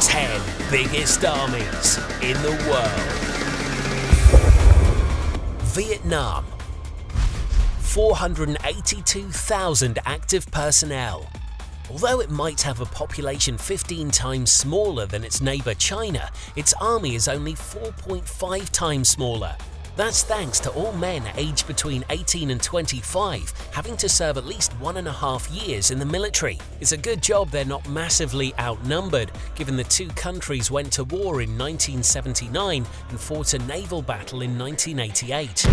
10 biggest armies in the world. Vietnam. 482,000 active personnel. Although it might have a population 15 times smaller than its neighbor China, its army is only 4.5 times smaller. That's thanks to all men aged between 18 and 25 having to serve at least 1.5 years in the military. It's a good job they're not massively outnumbered, given the two countries went to war in 1979 and fought a naval battle in 1988.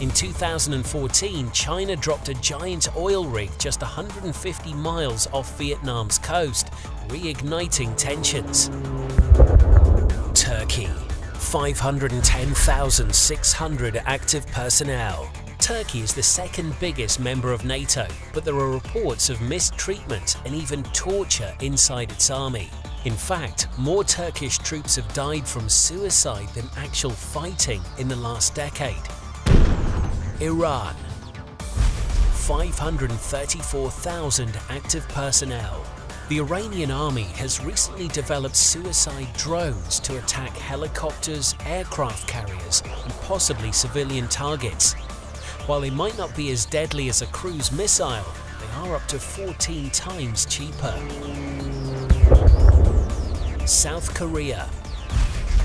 In 2014, China dropped a giant oil rig just 150 miles off Vietnam's coast, reigniting tensions. Turkey. 510,600 active personnel. Turkey is the second biggest member of NATO, but there are reports of mistreatment and even torture inside its army. In fact, more Turkish troops have died from suicide than actual fighting in the last decade. Iran. 534,000 active personnel. The Iranian army has recently developed suicide drones to attack helicopters, aircraft carriers, and possibly civilian targets. While they might not be as deadly as a cruise missile, they are up to 14 times cheaper. South Korea.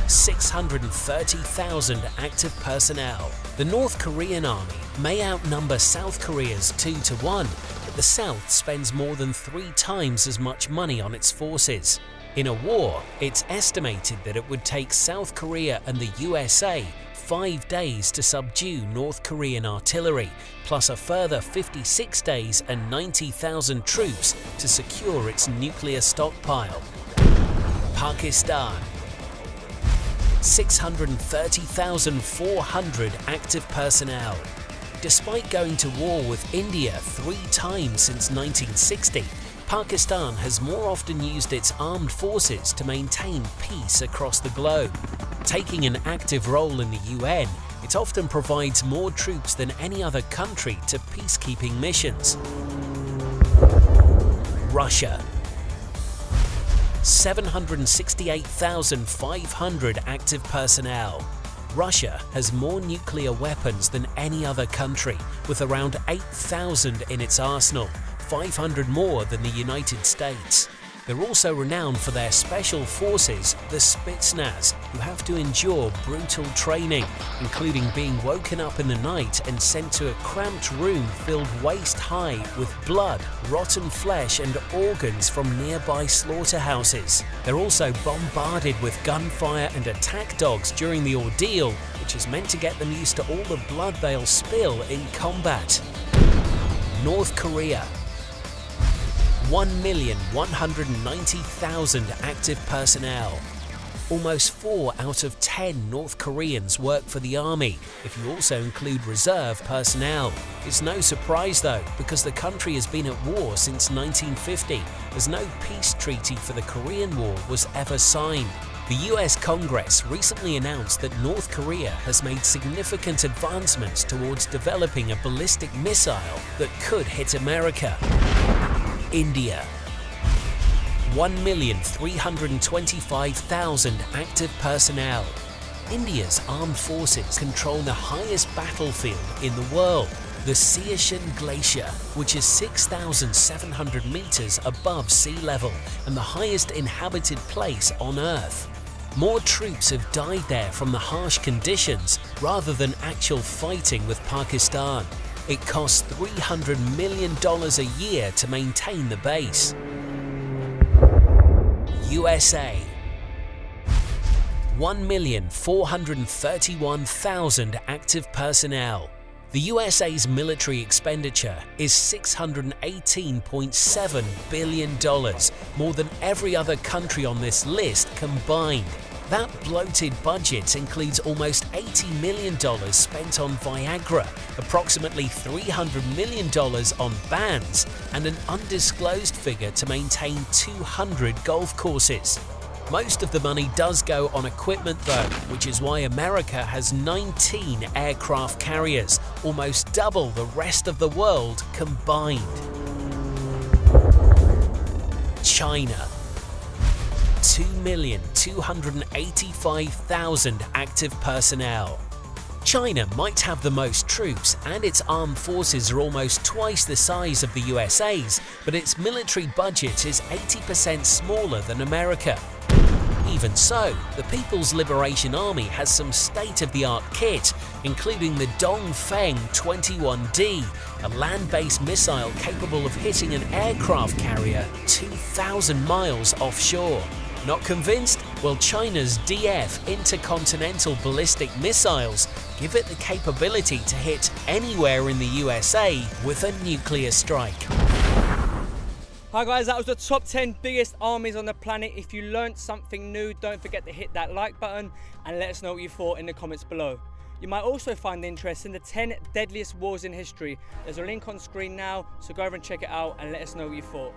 630,000 active personnel. The North Korean army may outnumber South Korea's 2-1, but the South spends more than 3 times as much money on its forces. In a war, it's estimated that it would take South Korea and the USA 5 days to subdue North Korean artillery, plus a further 56 days and 90,000 troops to secure its nuclear stockpile. Pakistan. 630,400 active personnel. Despite going to war with India 3 times since 1960, Pakistan has more often used its armed forces to maintain peace across the globe. Taking an active role in the UN, it often provides more troops than any other country to peacekeeping missions. Russia. 768,500 active personnel. Russia has more nuclear weapons than any other country, with around 8,000 in its arsenal, 500 more than the United States. They're also renowned for their special forces, the Spetsnaz, who have to endure brutal training, including being woken up in the night and sent to a cramped room filled waist-high with blood, rotten flesh and organs from nearby slaughterhouses. They're also bombarded with gunfire and attack dogs during the ordeal, which is meant to get them used to all the blood they'll spill in combat. North Korea. 1,190,000 active personnel. Almost 4 out of 10 North Koreans work for the army, if you also include reserve personnel. It's no surprise though, because the country has been at war since 1950, as no peace treaty for the Korean War was ever signed. The US Congress recently announced that North Korea has made significant advancements towards developing a ballistic missile that could hit America. India. 1,325,000 active personnel. India's armed forces control the highest battlefield in the world, the Siachen Glacier, which is 6,700 meters above sea level and the highest inhabited place on Earth. More troops have died there from the harsh conditions rather than actual fighting with Pakistan. It costs $300 million a year to maintain the base. USA. 1,431,000 active personnel. The USA's military expenditure is $618.7 billion, more than every other country on this list combined. That bloated budget includes almost $80 million spent on Viagra, approximately $300 million on bands, and an undisclosed figure to maintain 200 golf courses. Most of the money does go on equipment though, which is why America has 19 aircraft carriers, almost double the rest of the world combined. China. 2,285,000 active personnel. China might have the most troops, and its armed forces are almost twice the size of the USA's, but its military budget is 80% smaller than America. Even so, the People's Liberation Army has some state-of-the-art kit, including the Dongfeng 21D, a land-based missile capable of hitting an aircraft carrier 2,000 miles offshore. Not convinced? Well, China's DF intercontinental ballistic missiles give it the capability to hit anywhere in the USA with a nuclear strike. Hi guys, that was the top 10 biggest armies on the planet. If you learned something new, don't forget to hit that like button and let us know what you thought in the comments below. You might also find interest in the 10 deadliest wars in history. There's a link on screen now, so go over and check it out and let us know what you thought.